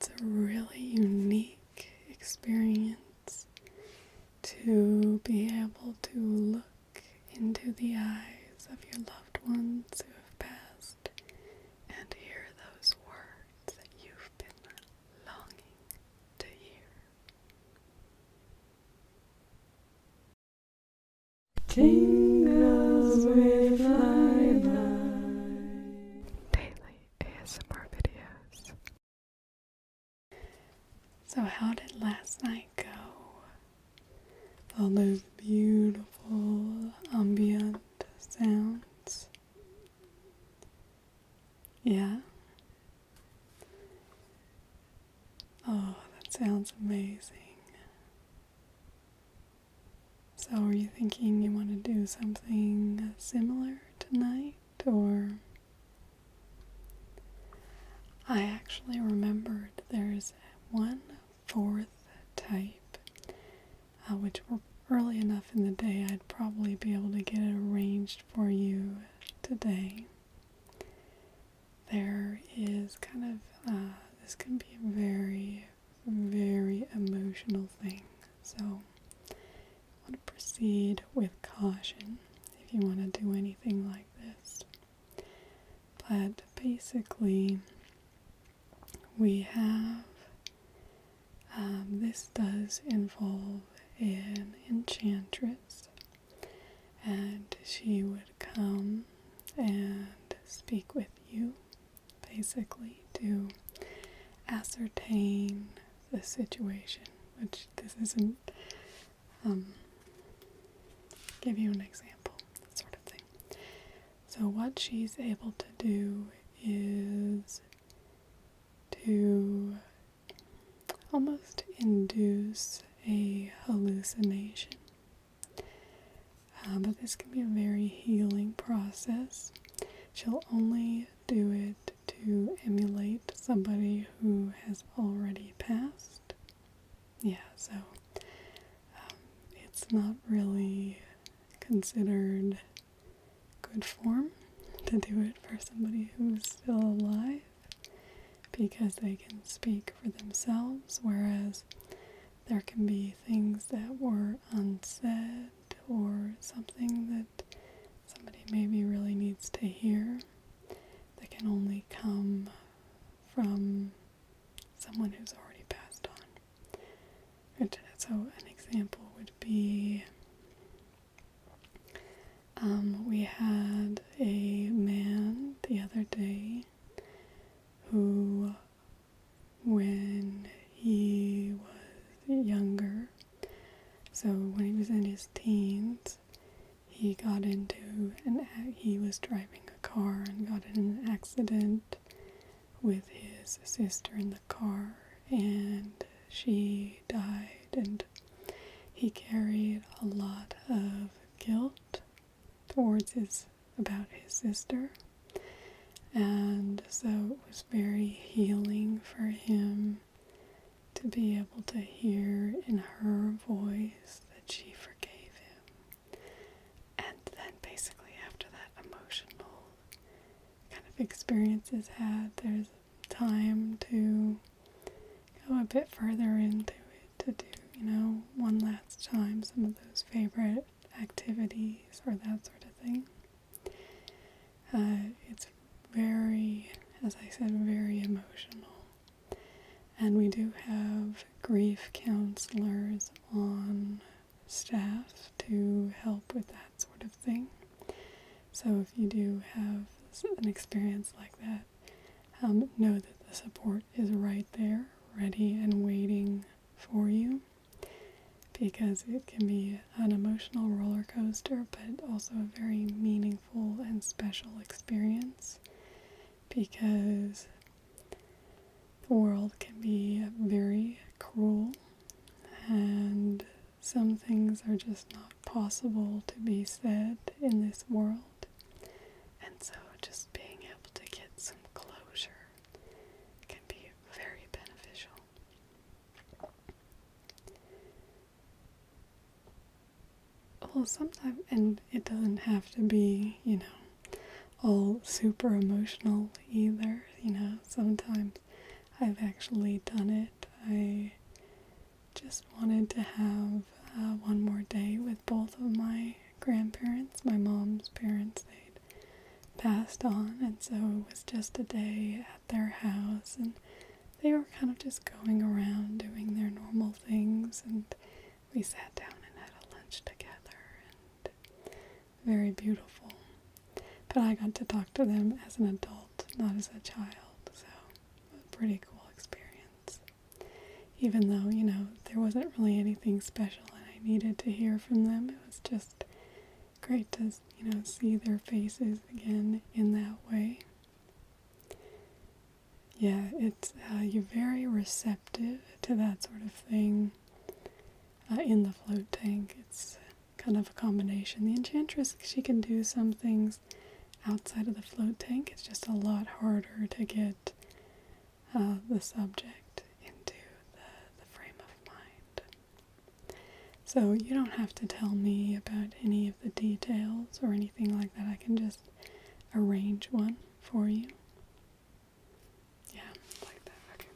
it's a really unique experience to be able to look into the eyes of your loved ones who have passed and hear those words that you've been longing to hear. Tingles with flyby. Daily ASMR videos. So how did last night go? All those beautiful ambient sounds. Yeah? Oh, that sounds amazing. So are you thinking you want to do something similar tonight, or? I actually remembered there's one fourth type, which we're early enough in the day I'd probably be able to get it arranged for you today. There is kind of, this can be a very, very emotional thing, so I want to proceed with caution if you want to do anything like this. But basically, we have, this does involve an enchantress, and she would come and speak with you, basically, to ascertain the situation, which this isn't, give you an example, that sort of thing. So what she's able to do is to almost induce a hallucination. But this can be a very healing process. She'll only do it to emulate somebody who has already passed. Yeah, so it's not really considered good form to do it for somebody who's still alive, because they can speak for themselves, whereas there can be things that were unsaid or something that somebody maybe really needs to hear that can only come from someone who's already passed on. So an example would be, we had a man the other day who, when he was younger, so when he was in his teens, he was driving a car and got in an accident with his sister in the car, and she died, and he carried a lot of guilt about his sister. And so it was very healing for him to be able to hear in her voice that she forgave him. And then basically after that emotional kind of experience is had, there's time to go a bit further into it, to do, one last time some of those favorite activities or that sort of thing. It's very, as I said, very emotional. And we do have grief counselors on staff to help with that sort of thing. So if you do have an experience like that, know that the support is right there, ready and waiting for you, because it can be an emotional roller coaster, but also a very meaningful and special experience, because the world can be very cruel, and some things are just not possible to be said in this world. And so just being able to get some closure can be very beneficial. Well, sometimes, and it doesn't have to be, all super emotional either, sometimes I've actually done it. I just wanted to have one more day with both of my grandparents. My mom's parents, they'd passed on, and so it was just a day at their house, and they were kind of just going around doing their normal things, and we sat down and had a lunch together, and very beautiful. But I got to talk to them as an adult, not as a child, so a pretty cool experience. Even though, there wasn't really anything special and I needed to hear from them, it was just great to, see their faces again in that way. Yeah, it's, you're very receptive to that sort of thing in the float tank. It's kind of a combination. The Enchantress, she can do some things outside of the float tank. It's just a lot harder to get the subject into the frame of mind. So you don't have to tell me about any of the details or anything like that. I can just arrange one for you. Yeah, like that. Okay.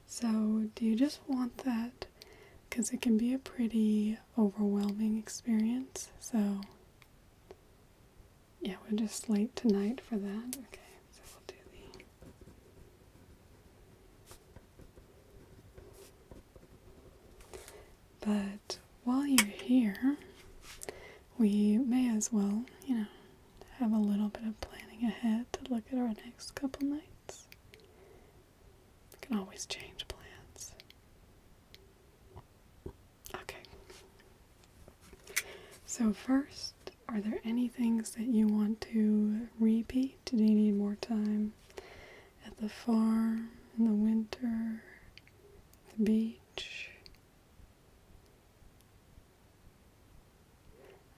So do you just want that? Because it can be a pretty overwhelming experience. So yeah, we'll just slate tonight for that. Okay, so we'll do the... But while you're here, we may as well, have a little bit of planning ahead to look at our next couple nights. We can always change plans. Okay. So first, are there any things that you want to repeat? Do you need more time at the farm, in the winter, the beach?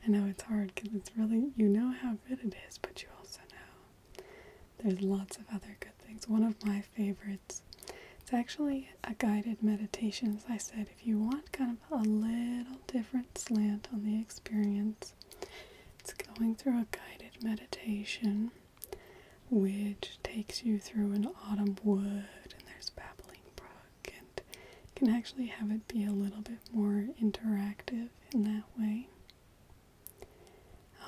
I know it's hard because it's really, how good it is, but you also know there's lots of other good things. One of my favorites, it's actually a guided meditation. As I said, if you want kind of a little different slant on the experience, it's going through a guided meditation which takes you through an autumn wood, and there's babbling brook, and you can actually have it be a little bit more interactive in that way.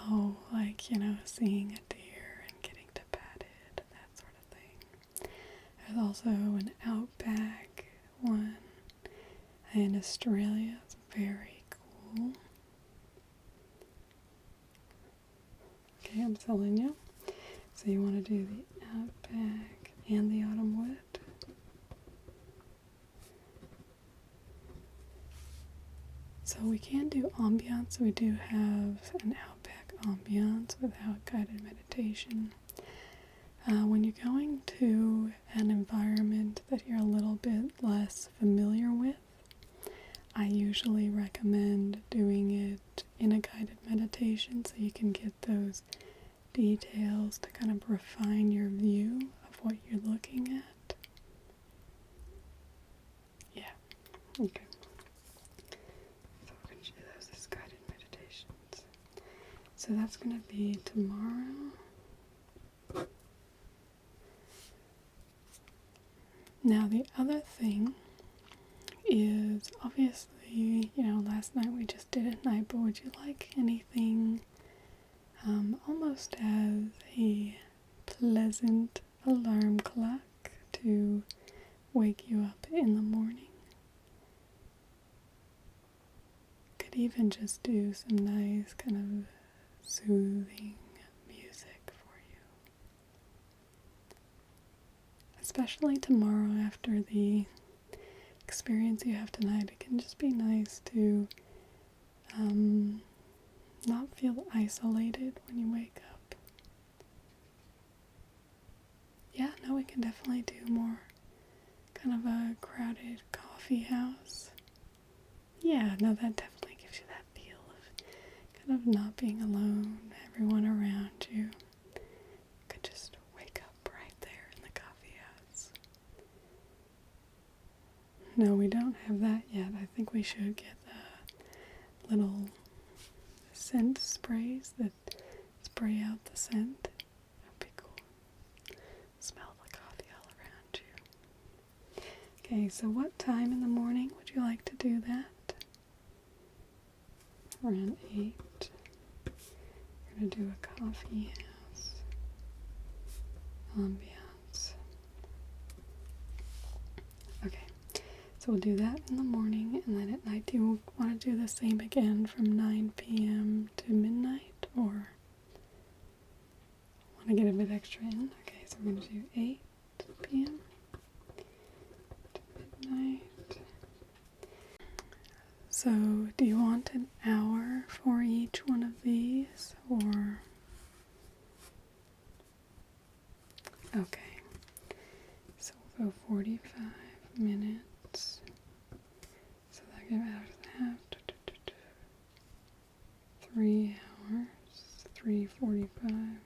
Oh, like, seeing a deer and getting to pet it, that sort of thing. There's also an outback one in Australia. It's very cool. Okay, I'm telling you. So you want to do the outback and the autumn wood. So we can do ambiance. We do have an outback ambiance without guided meditation. When you're going to an environment that you're a little bit less familiar with, I usually recommend doing it in a guided meditation so you can get those details to kind of refine your view of what you're looking at. Yeah, okay. So we're going to do those as guided meditations. So that's going to be tomorrow. Now the other thing is, obviously, last night we just did at night, but would you like anything almost as a pleasant alarm clock to wake you up in the morning? Could even just do some nice kind of soothing music for you. Especially tomorrow after the experience you have tonight, it can just be nice to not feel isolated when you wake up. Yeah, no, we can definitely do more kind of a crowded coffee house. Yeah, no, that definitely gives you that feel of kind of not being alone, everyone around you. You could just wake up right there in the coffee house. No, we don't have that yet. I think we should get little scent sprays that spray out the scent. That'd be cool. Smell the coffee Okay, so what time in the morning would you like to do that? Around 8. We're going to do a coffee house ambiance. Okay, so we'll do that in the morning, and then at night, do you want to do the same again from 9 p.m. to midnight, or want to get a bit extra in? Okay, so we're going to do 8 p.m. to midnight. So, do you want an hour for each one of these, or? Okay, so we'll go 45 minutes. So that gives out 3 hours, 3:45.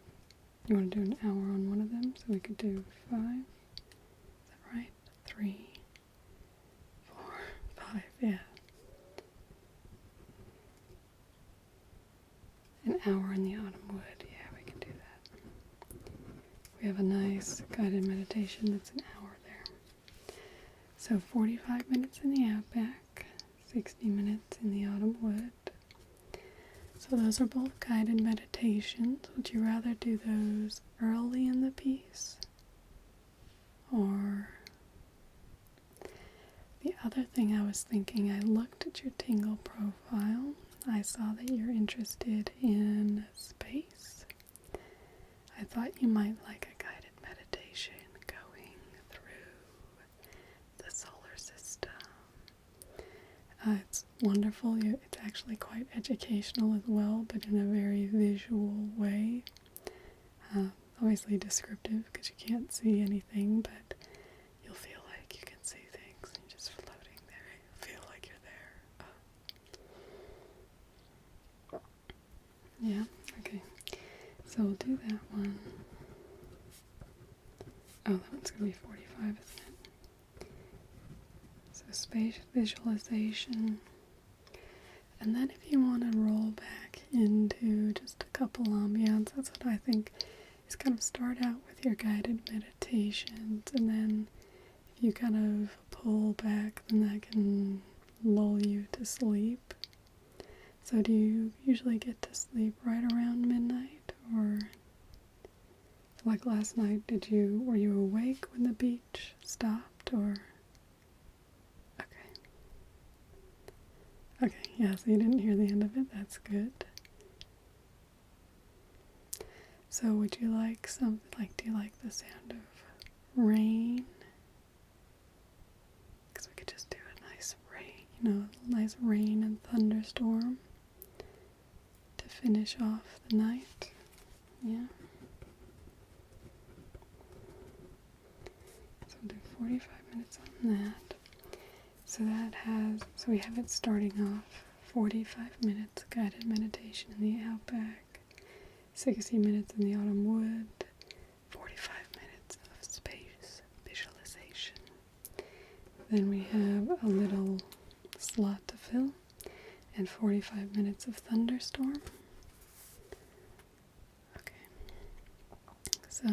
You want to do an hour on one of them, so we could do 5. Is that right? 3, 4, 5, yeah. An hour in the autumn wood, yeah, we can do that. We have a nice guided meditation that's an hour there. So 45 minutes in the outback, 60 minutes in the autumn wood. So those are both guided meditations. Would you rather do those early in the piece? Or the other thing I was thinking, I looked at your Tingle profile. I saw that you're interested in space. I thought you might like a guided meditation going through the solar system. It's wonderful. It's actually quite educational as well, but in a very visual way. Obviously descriptive because you can't see anything, but you'll feel like you can see things. You're just floating there. You feel like you're there. Yeah, okay. So we'll do that one. Oh, that one's going to be 45, isn't it? So space visualization. And then if you want to roll back into just a couple ambiance, that's what I think is kind of start out with your guided meditations, and then if you kind of pull back, then that can lull you to sleep. So do you usually get to sleep right around midnight, or like last night, were you awake when the beach stopped, or? Okay, yeah, so you didn't hear the end of it, that's good. So would you like do you like the sound of rain? Because we could just do a nice rain, a nice rain and thunderstorm to finish off the night. Yeah. So we'll do 45 minutes on that. So we have it starting off 45 minutes guided meditation in the outback, 60 minutes in the autumn wood, 45 minutes of space visualization. Then we have a little slot to fill and 45 minutes of thunderstorm. Okay. So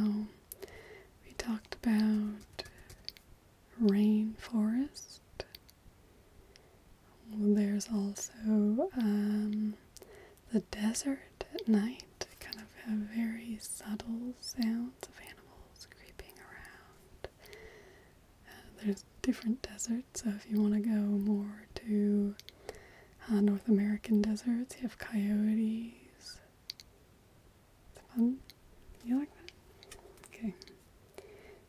we talked about rainforest. There's also the desert at night. Kind of have very subtle sounds of animals creeping around. There's different deserts, so if you want to go more to North American deserts, you have coyotes. It's fun. You like that? Okay.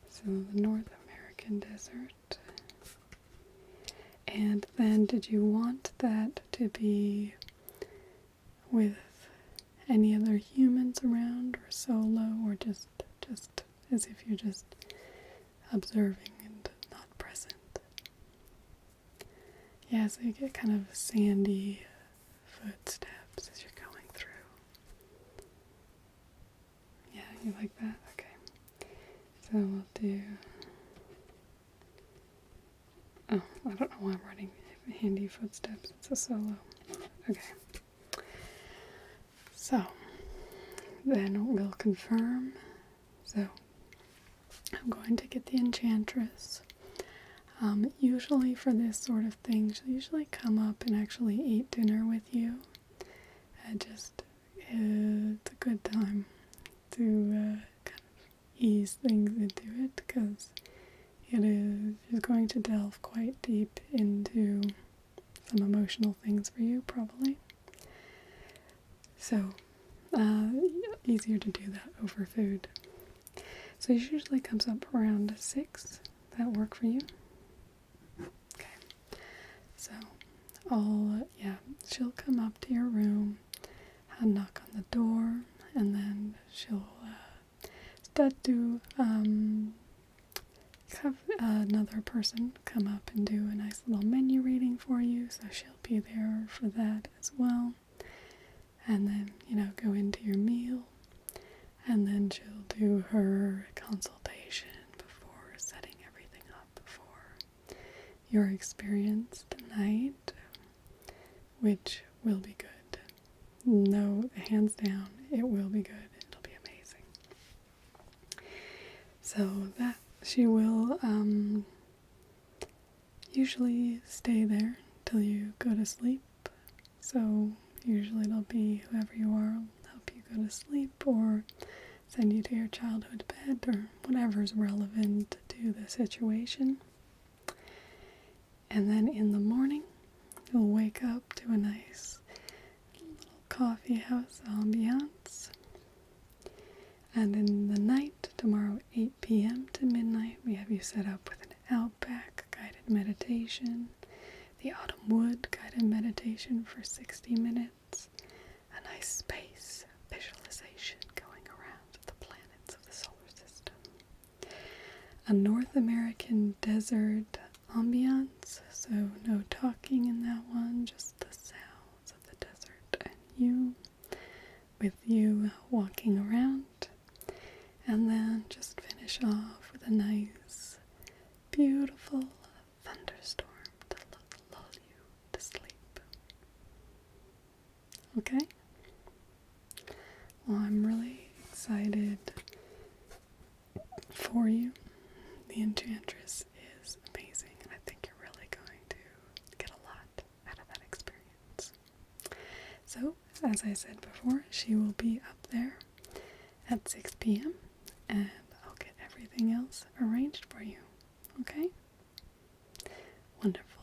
So the North American desert. And then did you want that to be with any other humans around, or solo, or just as if you're just observing and not present? Yeah, so you get kind of sandy footsteps as you're going through. Yeah, you like that? Okay. So we'll do... Oh, I don't know why I'm writing handy footsteps. It's a solo. Okay. So, then we'll confirm. So, I'm going to get the enchantress. Usually for this sort of thing, she'll usually come up and actually eat dinner with you. It's a good time to kind of ease things into it, because she's going to delve quite deep into some emotional things for you, probably. So, easier to do that over food. So she usually comes up around 6. That work for you? Okay. So, she'll come up to your room, knock on the door, and then she'll start to have another person come up and do a nice little menu reading for you, so she'll be there for that as well. And then, go into your meal, and then she'll do her consultation before setting everything up for your experience tonight, which will be good. No, hands down, it will be good. It'll be amazing. So that she will usually stay there till you go to sleep. So usually it'll be whoever you are will help you go to sleep, or send you to your childhood bed, or whatever's relevant to the situation. And then in the morning, you'll wake up to a nice little coffee house ambiance. And in the night, tomorrow 8 p.m. to midnight, we have you set up with an Outback guided meditation, the Autumn Wood guided meditation for 60 minutes, a nice space visualization going around the planets of the solar system, a North American desert ambiance, so no talking in that one, just the sounds of the desert and you, with you walking around. And then just finish off with a nice, beautiful thunderstorm to lull you to sleep. Okay? Well, I'm really excited for you. The Enchantress is amazing, and I think you're really going to get a lot out of that experience. So, as I said before, she will be up there at 6 p.m. and I'll get everything else arranged for you. Okay? Wonderful.